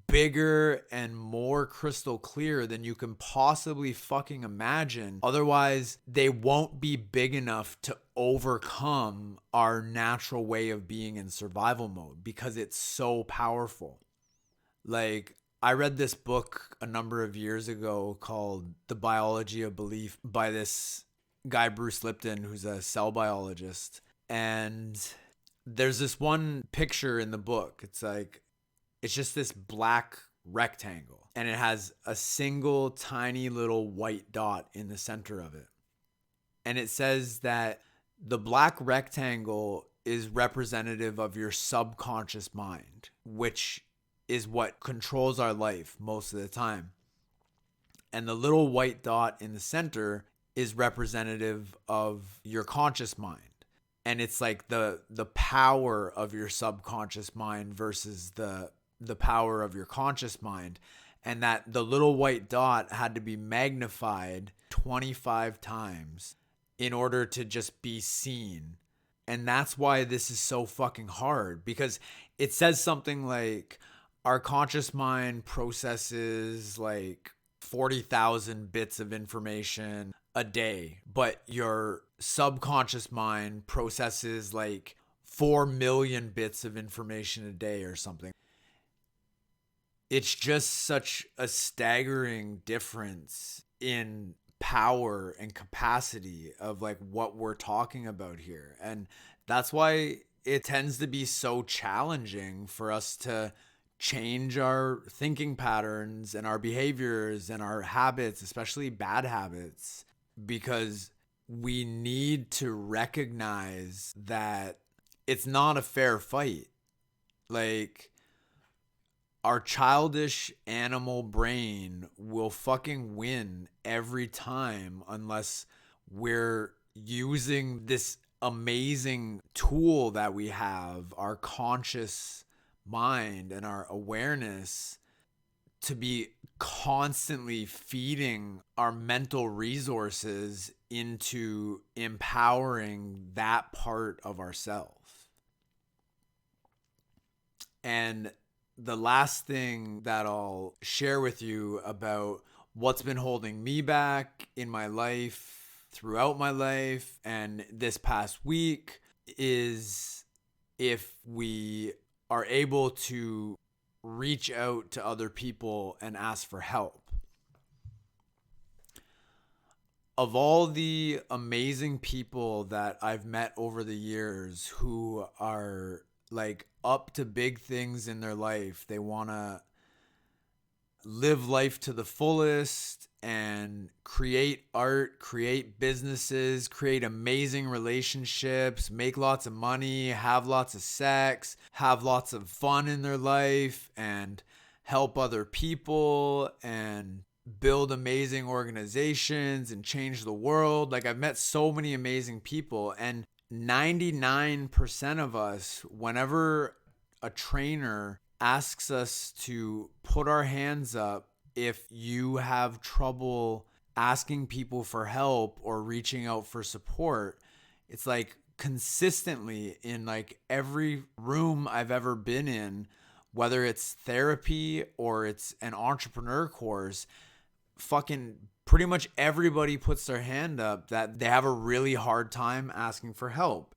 bigger and more crystal clear than you can possibly fucking imagine. Otherwise, they won't be big enough to overcome our natural way of being in survival mode, because it's so powerful. Like, I read this book a number of years ago called The Biology of Belief by this guy, Bruce Lipton, who's a cell biologist. And there's this one picture in the book. It's just this black rectangle, and it has a single tiny little white dot in the center of it. And it says that the black rectangle is representative of your subconscious mind, which is what controls our life most of the time. And the little white dot in the center is representative of your conscious mind. And it's like the power of your subconscious mind versus the power of your conscious mind. And that the little white dot had to be magnified 25 times in order to just be seen. And that's why this is so fucking hard, because it says something like our conscious mind processes like 40,000 bits of information a day, but your subconscious mind processes like 4 million bits of information a day or something. It's just such a staggering difference in power and capacity of like what we're talking about here. And that's why it tends to be so challenging for us to change our thinking patterns and our behaviors and our habits, especially bad habits, because we need to recognize that it's not a fair fight. Like, our childish animal brain will fucking win every time unless we're using this amazing tool that we have, our conscious mind and our awareness, to be constantly feeding our mental resources into empowering that part of ourselves. And the last thing that I'll share with you about what's been holding me back in my life, throughout my life, and this past week is if we are able to reach out to other people and ask for help. Of all the amazing people that I've met over the years who are like up to big things in their life. They want to live life to the fullest and create art, create businesses, create amazing relationships, make lots of money, have lots of sex, have lots of fun in their life, and help other people and build amazing organizations and change the world. Like, I've met so many amazing people, and 99% of us, whenever a trainer asks us to put our hands up if you have trouble asking people for help or reaching out for support, it's like consistently in like every room I've ever been in, whether it's therapy or it's an entrepreneur course, fucking pretty much everybody puts their hand up that they have a really hard time asking for help.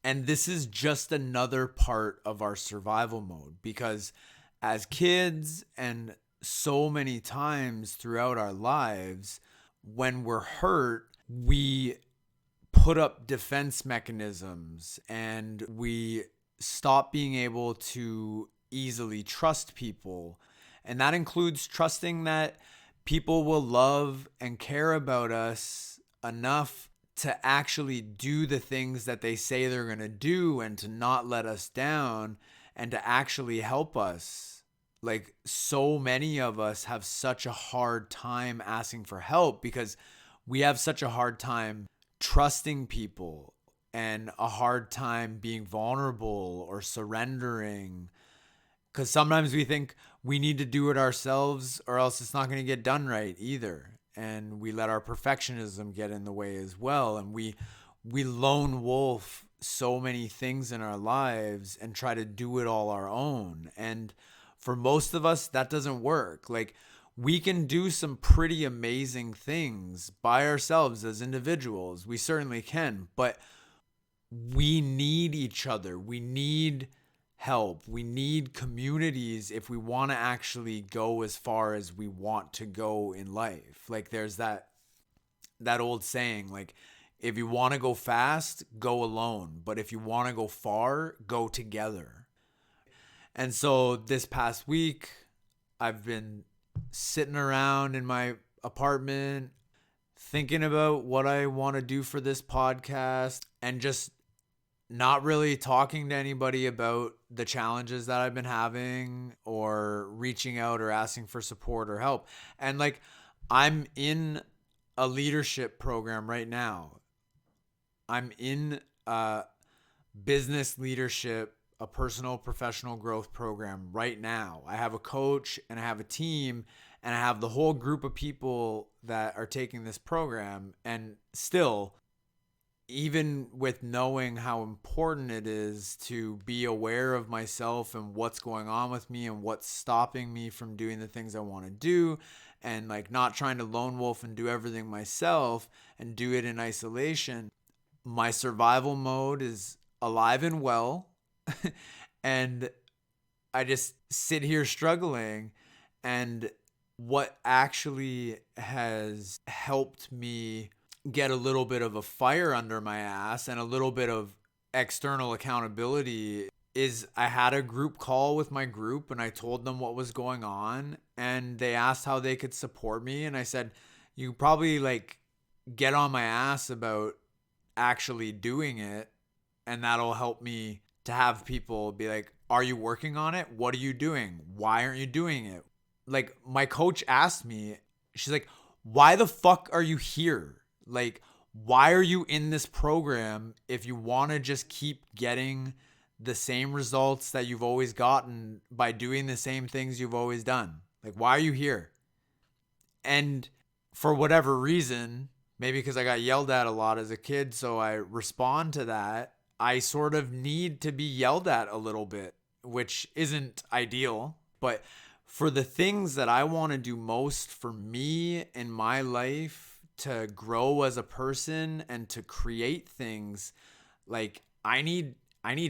And this is just another part of our survival mode, because as kids and so many times throughout our lives, when we're hurt, we put up defense mechanisms and we stop being able to easily trust people. And that includes trusting that people will love and care about us enough to actually do the things that they say they're going to do and to not let us down and to actually help us. Like, so many of us have such a hard time asking for help because we have such a hard time trusting people and a hard time being vulnerable or surrendering. Because sometimes we think we need to do it ourselves or else it's not going to get done right either. And we let our perfectionism get in the way as well. And we lone wolf so many things in our lives and try to do it all our own. And for most of us, that doesn't work. Like, we can do some pretty amazing things by ourselves as individuals. We certainly can. But we need each other. We need help. We need communities if we want to actually go as far as we want to go in life. Like, there's that old saying, like, if you want to go fast, go alone. But if you want to go far, go together. And so this past week, I've been sitting around in my apartment thinking about what I want to do for this podcast and just not really talking to anybody about the challenges that I've been having or reaching out or asking for support or help. And like, I'm in a leadership program right now. I'm in a business leadership, a personal professional growth program right now. I have a coach and I have a team and I have the whole group of people that are taking this program. And still, even with knowing how important it is to be aware of myself and what's going on with me and what's stopping me from doing the things I want to do, and like not trying to lone wolf and do everything myself and do it in isolation, my survival mode is alive and well. And I just sit here struggling. And what actually has helped me get a little bit of a fire under my ass and a little bit of external accountability is I had a group call with my group and I told them what was going on and they asked how they could support me. And I said, you probably like get on my ass about actually doing it. And that'll help me to have people be like, are you working on it? What are you doing? Why aren't you doing it? Like, my coach asked me, she's like, why the fuck are you here? Like, why are you in this program if you want to just keep getting the same results that you've always gotten by doing the same things you've always done? Like, why are you here? And for whatever reason, maybe because I got yelled at a lot as a kid, so I respond to that. I sort of need to be yelled at a little bit, which isn't ideal. But for the things that I want to do most for me in my life, to grow as a person and to create things, like I need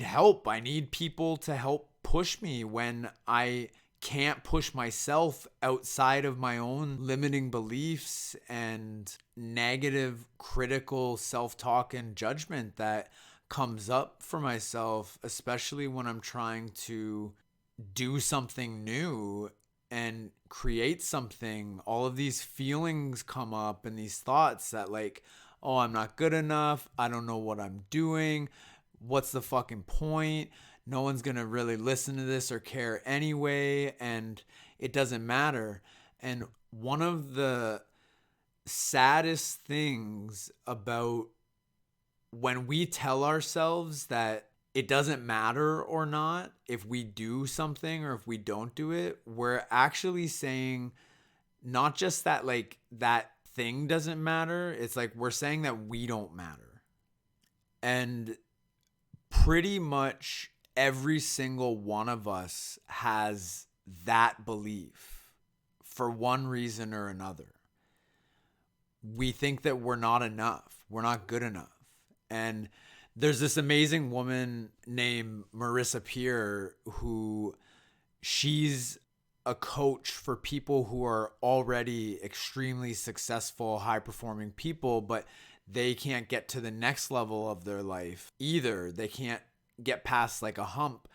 help. I need people to help push me when I can't push myself outside of my own limiting beliefs and negative critical self-talk and judgment that comes up for myself, especially when I'm trying to do something new and create something, all of these feelings come up and these thoughts that like, oh, I'm not good enough. I don't know what I'm doing. What's the fucking point? No one's going to really listen to this or care anyway. And it doesn't matter. And one of the saddest things about when we tell ourselves that it doesn't matter or not if we do something or if we don't do it, we're actually saying not just that like that thing doesn't matter. It's like we're saying that we don't matter. And pretty much every single one of us has that belief for one reason or another. We think that we're not enough. We're not good enough. And there's this amazing woman named Marissa Peer who she's a coach for people who are already extremely successful, high-performing people, but they can't get to the next level of their life either. They can't get past like a hump.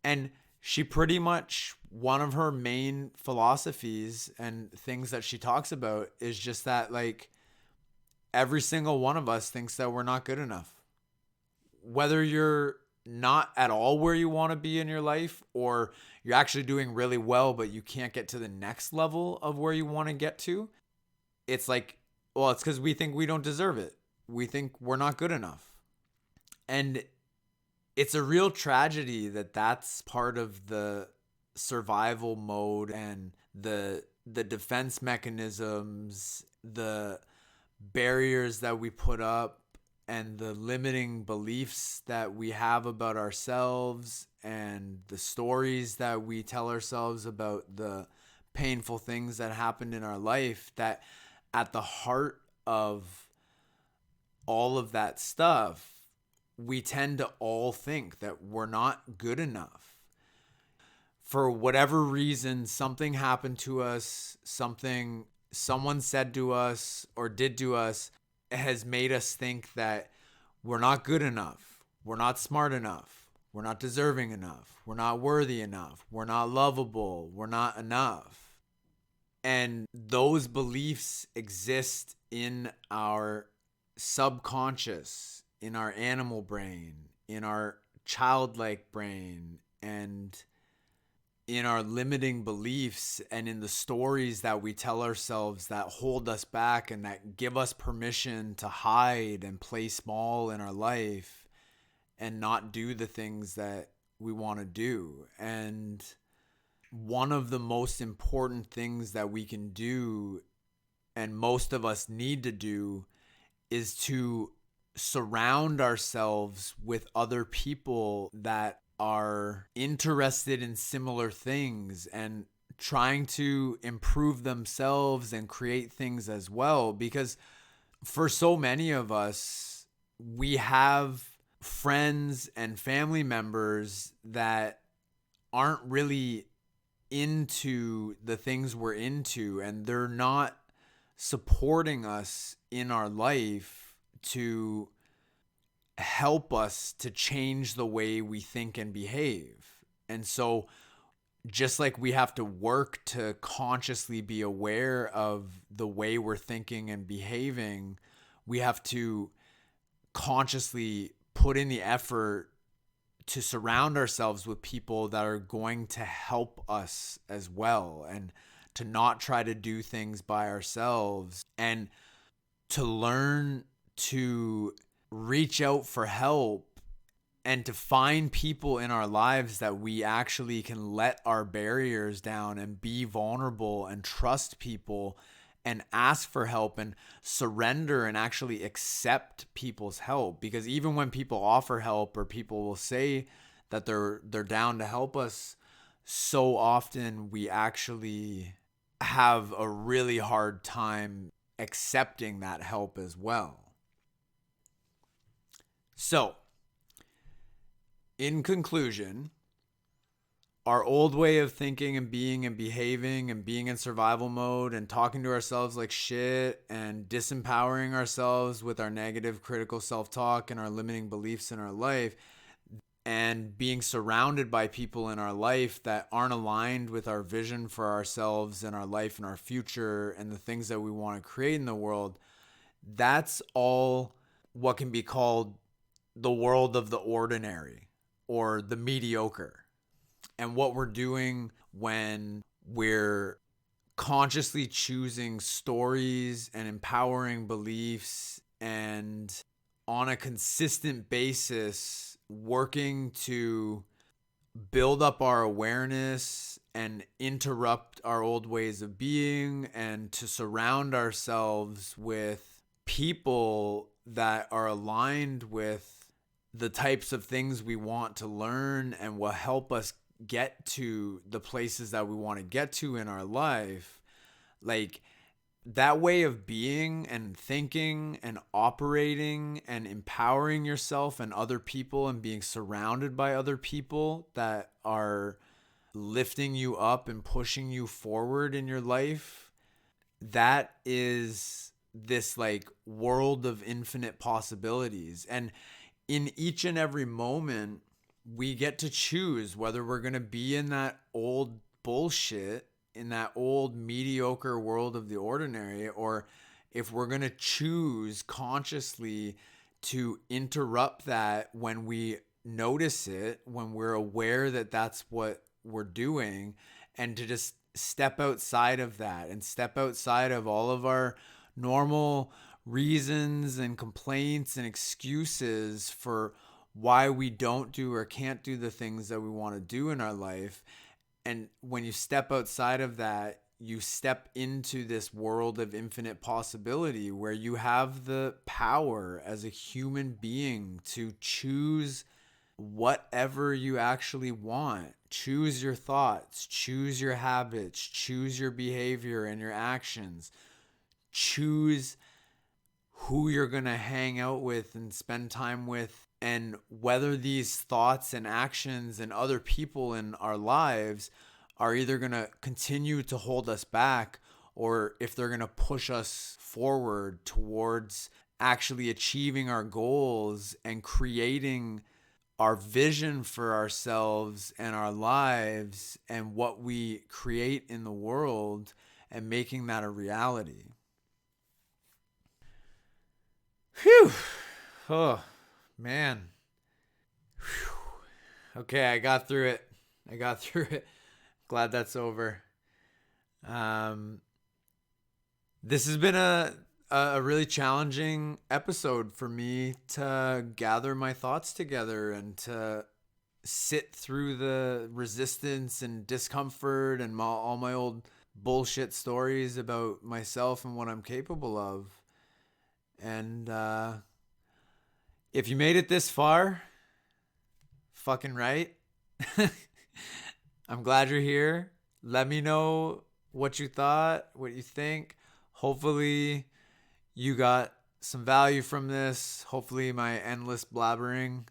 And she pretty much, one of her main philosophies and things that she talks about is just that like every single one of us thinks that we're not good enough. Whether you're not at all where you want to be in your life or you're actually doing really well, but you can't get to the next level of where you want to get to, it's like, well, it's because we think we don't deserve it. We think we're not good enough. And it's a real tragedy that that's part of the survival mode and the defense mechanisms, the barriers that we put up and the limiting beliefs that we have about ourselves and the stories that we tell ourselves about the painful things that happened in our life, that at the heart of all of that stuff, we tend to all think that we're not good enough. For whatever reason, something happened to us, something someone said to us or did to us has made us think that we're not good enough, we're not smart enough, we're not deserving enough, we're not worthy enough, we're not lovable, we're not enough. And those beliefs exist in our subconscious, in our animal brain, in our childlike brain, and in our limiting beliefs and in the stories that we tell ourselves that hold us back and that give us permission to hide and play small in our life and not do the things that we want to do. And one of the most important things that we can do, and most of us need to do, is to surround ourselves with other people that are interested in similar things and trying to improve themselves and create things as well. Because for so many of us, we have friends and family members that aren't really into the things we're into, and they're not supporting us in our life to help us to change the way we think and behave. And so just like we have to work to consciously be aware of the way we're thinking and behaving, we have to consciously put in the effort to surround ourselves with people that are going to help us as well, and to not try to do things by ourselves, and to learn to reach out for help and to find people in our lives that we actually can let our barriers down and be vulnerable and trust people and ask for help and surrender and actually accept people's help. Because even when people offer help or people will say that they're down to help us, so often we actually have a really hard time accepting that help as well. So, in conclusion, our old way of thinking and being and behaving and being in survival mode and talking to ourselves like shit and disempowering ourselves with our negative critical self-talk and our limiting beliefs in our life, and being surrounded by people in our life that aren't aligned with our vision for ourselves and our life and our future and the things that we want to create in the world, that's all what can be called the world of the ordinary or the mediocre. And what we're doing when we're consciously choosing stories and empowering beliefs and on a consistent basis working to build up our awareness and interrupt our old ways of being and to surround ourselves with people that are aligned with the types of things we want to learn and will help us get to the places that we want to get to in our life. Like, that way of being and thinking and operating and empowering yourself and other people and being surrounded by other people that are lifting you up and pushing you forward in your life, that is this like world of infinite possibilities. And in each and every moment, we get to choose whether we're going to be in that old bullshit, in that old mediocre world of the ordinary, or if we're going to choose consciously to interrupt that when we notice it, when we're aware that that's what we're doing, and to just step outside of that and step outside of all of our normal reasons and complaints and excuses for why we don't do or can't do the things that we want to do in our life. And when you step outside of that, you step into this world of infinite possibility where you have the power as a human being to choose whatever you actually want. Choose your thoughts, choose your habits, choose your behavior and your actions. Choose who you're going to hang out with and spend time with, and whether these thoughts and actions and other people in our lives are either going to continue to hold us back or if they're going to push us forward towards actually achieving our goals and creating our vision for ourselves and our lives and what we create in the world and making that a reality. Phew. Oh, man. Whew. Okay, I got through it. Glad that's over. This has been a really challenging episode for me to gather my thoughts together and to sit through the resistance and discomfort and all my old bullshit stories about myself and what I'm capable of. And if you made it this far, fucking right. I'm glad you're here. Let me know what you thought, what you think. Hopefully you got some value from this. Hopefully my endless blabbering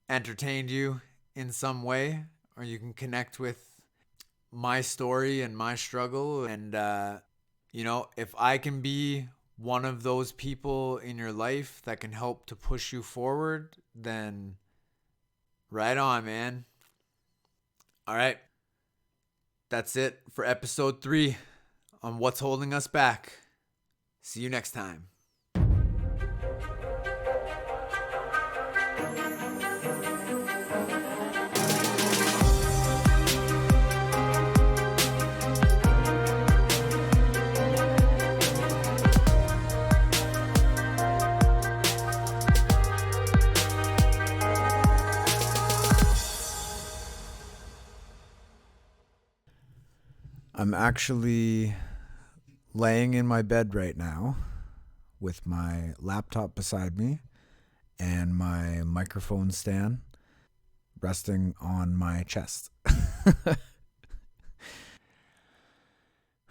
entertained you in some way, or you can connect with my story and my struggle. And, if I can be one of those people in your life that can help to push you forward, then right on, man. All right. That's it for episode 3 on What's Holding Us Back. See you next time. I'm actually laying in my bed right now with my laptop beside me and my microphone stand resting on my chest.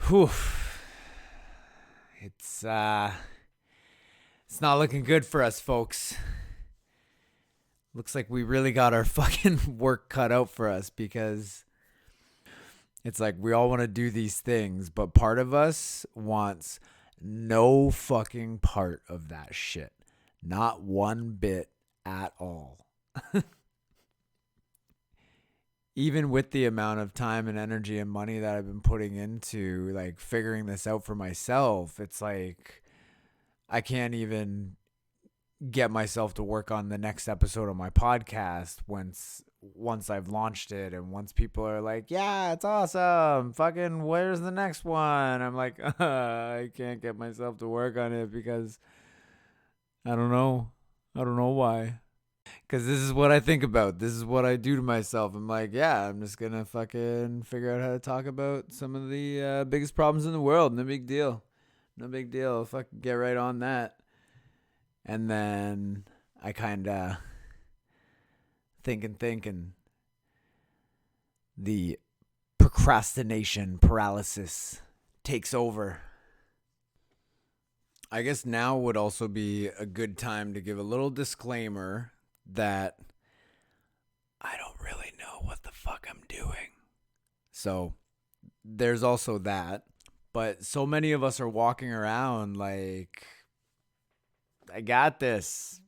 Whew. It's not looking good for us, folks. looks like we really got our fucking work cut out for us, because it's like we all want to do these things, but part of us wants no fucking part of that shit. Not one bit at all. Even with the amount of time and energy and money that I've been putting into like figuring this out for myself, it's like I can't even get myself to work on the next episode of my podcast once I've launched it, and once people are like, yeah, it's awesome, fucking where's the next one? I'm like, I can't get myself to work on it because I don't know why. Because this is what I think about. This is what I do to myself. I'm like, yeah, I'm just going to fucking figure out how to talk about some of the biggest problems in the world. No big deal. No big deal. I'll fucking get right on that. And then I kind of thinking. The procrastination paralysis takes over. I guess now would also be a good time to give a little disclaimer that I don't really know what the fuck I'm doing. So there's also that. But so many of us are walking around like, I got this.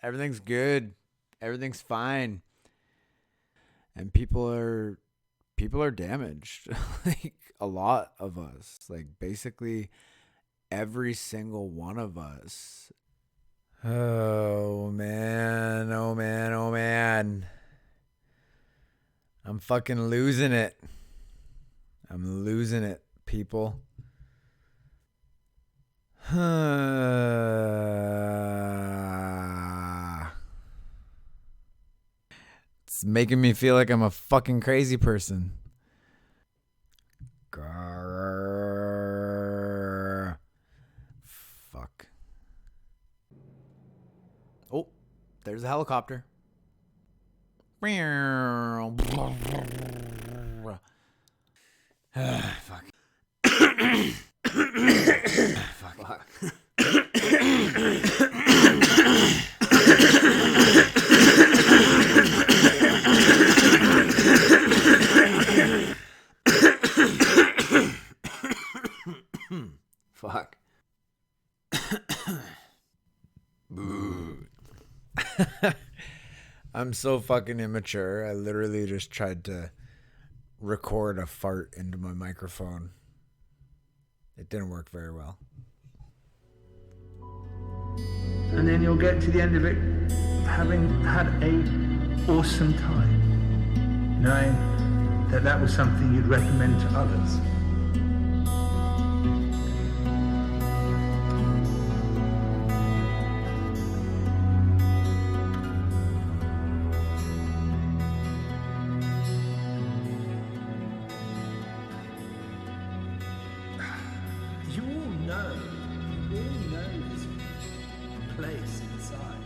Everything's good. Everything's fine. And people are damaged. Like a lot of us. Like basically every single one of us. Oh man. I'm fucking losing it. I'm losing it, people. It's making me feel like I'm a fucking crazy person. Fuck. Oh, there's a helicopter. Fuck. Fuck. Fuck. I'm so fucking immature. I literally just tried to record a fart into my microphone. It didn't work very well. And then you'll get to the end of it having had an awesome time, knowing that that was something you'd recommend to others. You all know this place inside.